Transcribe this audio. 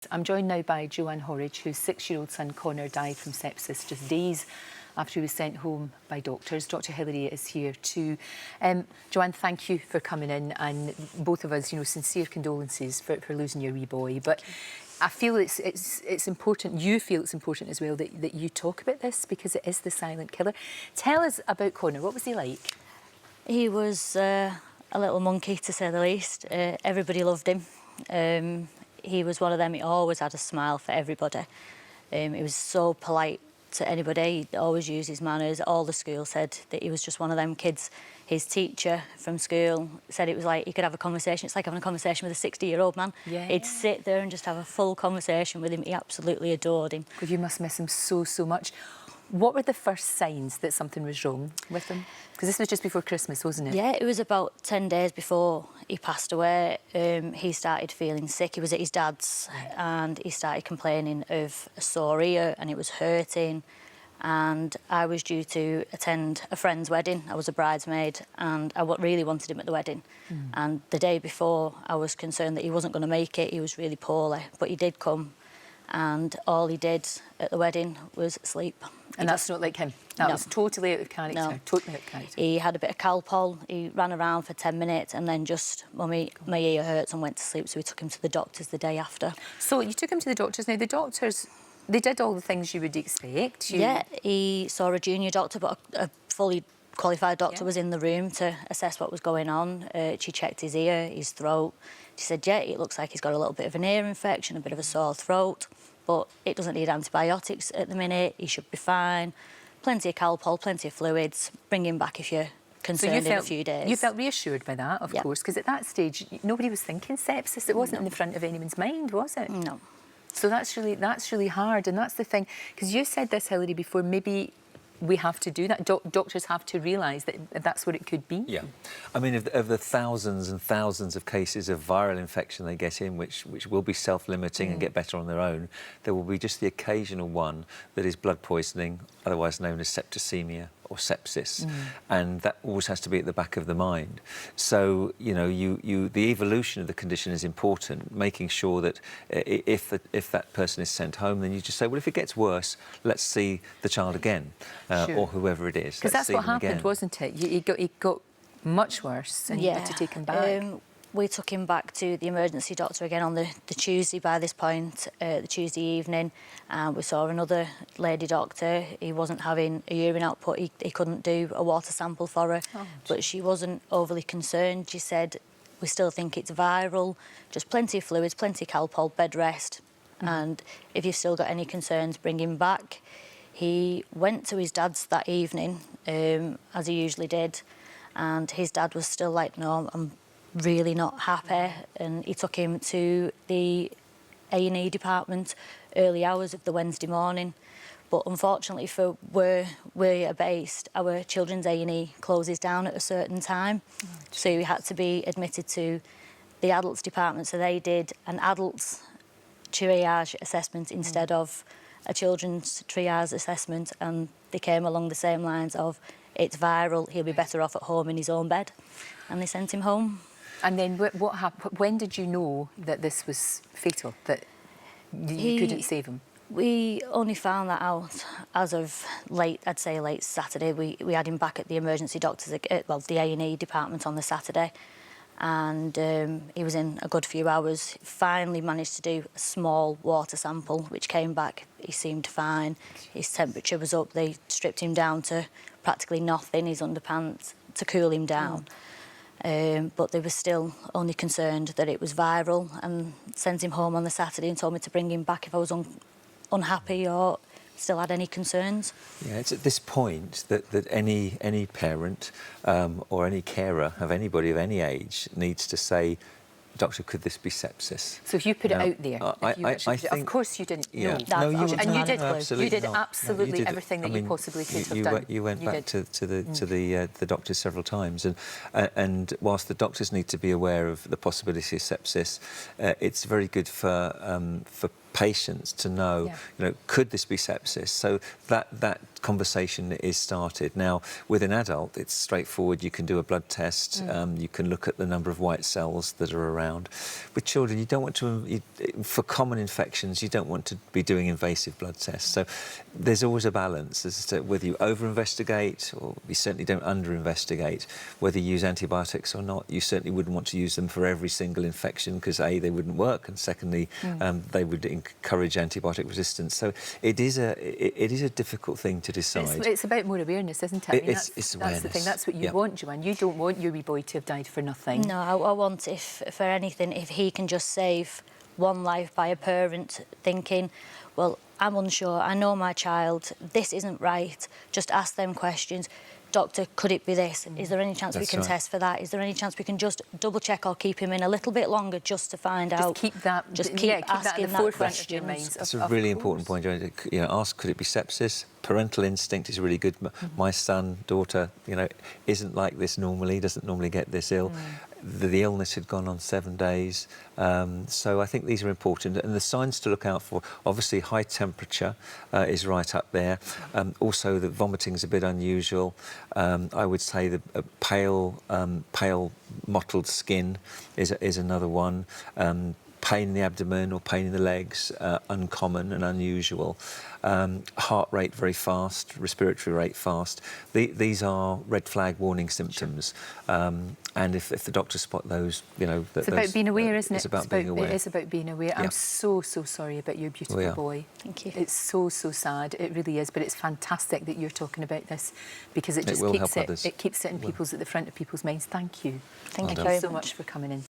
I'm joined now by Joanne, whose 6-year-old son Connor died from sepsis just days after he was sent home by doctors. Dr Hilary is here too. Joanne, thank you for coming in, and both of us, sincere condolences for losing your wee boy. But I feel it's important, you feel it's important as well that you talk about this, because it is the silent killer. Tell us about Connor. What was he like? He was a little monkey, to say the least. Everybody loved him. He was one of them, he always had a smile for everybody. He was so polite to anybody, he'd always use his manners. All the school said that he was just one of them kids. His teacher from school said it was like he could have a conversation. It's like having a conversation with a 60-year-old man. Yeah. He'd sit there and just have a full conversation with him. He absolutely adored him. God, you must miss him so much. What were the first signs that something was wrong with him? Because this was just before Christmas, wasn't it? Yeah, it was about 10 days before he passed away. He started feeling sick. He was at his dad's and he started complaining of a sore ear and it was hurting. And I was due to attend a friend's wedding. I was a bridesmaid and I really wanted him at the wedding. And the day before, I was concerned that he wasn't going to make it. He was really poorly, but he did come. And all he did at the wedding was sleep. And that's not like him. That was totally out of character. No. Totally out of character. He had a bit of Calpol. He ran around for 10 minutes and then just, Mummy, my ear hurts, and went to sleep. So we took him to the doctors the day after. So you took him to the doctors. Now, the doctors, they did all the things you would expect. Yeah, he saw a junior doctor, but a fully qualified doctor was in the room to assess what was going on. She checked his ear, his throat. She said, yeah, it looks like he's got a little bit of an ear infection, a bit of a sore throat, but it doesn't need antibiotics at the minute. He should be fine. Plenty of Calpol, plenty of fluids. Bring him back if you're concerned in a few days. You felt reassured by that, of course, because at that stage, nobody was thinking sepsis. It wasn't in the front of anyone's mind, was it? No. So that's really hard, and that's the thing. Because you said this, Hilary, before, maybe we have to do that. Doctors have to realise that that's what it could be. Yeah. I mean, of the thousands and thousands of cases of viral infection they get in, which will be self-limiting and get better on their own, there will be just the occasional one that is blood poisoning, otherwise known as septicemia or sepsis, and that always has to be at the back of the mind. So, the evolution of the condition is important, making sure that if that person is sent home, then you just say, well, if it gets worse, let's see the child again, or whoever it is. Because that's what happened, wasn't it? He got much worse, and you had to take him back. We took him back to the emergency doctor again on the Tuesday by this point, the Tuesday evening. We saw another lady doctor. He wasn't having a urine output. He couldn't do a water sample for her, but she wasn't overly concerned. She said, we still think it's viral, just plenty of fluids, plenty of Calpol, bed rest, and if you've still got any concerns, bring him back. He went to his dad's that evening, as he usually did, and his dad was still like, no, I'm really not happy, and he took him to the A&E department early hours of the Wednesday morning. But unfortunately for where we are based, our children's A&E closes down at a certain time. So we had to be admitted to the adults department. So they did an adults triage assessment instead of a children's triage assessment, and they came along the same lines of, it's viral, he'll be better off at home in his own bed. And they sent him home. And then what happened? When did you know that this was fatal, that you couldn't save him? We only found that out as of late Saturday. We had him back at the emergency doctor's, the A&E department on the Saturday, and he was in a good few hours. Finally managed to do a small water sample, which came back. He seemed fine. His temperature was up. They stripped him down to practically nothing, his underpants, to cool him down. But they were still only concerned that it was viral, and sent him home on the Saturday and told me to bring him back if I was unhappy or still had any concerns. Yeah, it's at this point that any parent or any carer of anybody of any age needs to say, Doctor, could this be sepsis? So if you put it out there, I think, of course you didn't know. No, you And you did. Absolutely you did not. absolutely everything that you possibly could have done. You went back to the doctors several times, and whilst the doctors need to be aware of the possibility of sepsis, it's very good for patients to know, could this be sepsis? So that conversation is started. Now, with an adult, it's straightforward. You can do a blood test. You can look at the number of white cells that are around. With children, you don't want to, for common infections, you don't want to be doing invasive blood tests. So there's always a balance as to whether you over-investigate or you certainly don't under-investigate. Whether you use antibiotics or not, you certainly wouldn't want to use them for every single infection because A, they wouldn't work, and secondly, they would encourage antibiotic resistance. So it is a difficult thing to decide. It's about more awareness, isn't it? I mean, it's awareness. That's the thing. That's what you want, Joanne. You don't want your wee boy to have died for nothing. No, I want, if for anything, if he can just save one life by a parent thinking, well, I'm unsure, I know my child, this isn't right, just ask them questions. Doctor, could it be this? Is there any chance we can test for that? Is there any chance we can just double check or keep him in a little bit longer just to find out? Keep that asking at the forefront of your minds. That's a really important point, Joanne. Ask, could it be sepsis? Parental instinct is really good. My son, daughter, isn't like this normally, doesn't normally get this ill. The illness had gone on 7 days. So I think these are important. And the signs to look out for, obviously high temperature is right up there. Also, the vomiting is a bit unusual. I would say the pale mottled skin is another one. Pain in the abdomen or pain in the legs, uncommon and unusual. Heart rate very fast, respiratory rate fast. These are red flag warning symptoms. And if the doctors spot those, it's about being aware, isn't it? It's about being aware. It is about being aware. Yeah. I'm so sorry about your beautiful boy. Thank you. It's so sad. It really is. But it's fantastic that you're talking about this because it just keeps it in people's, at the front of people's minds. Thank you. Thank you so much for coming in.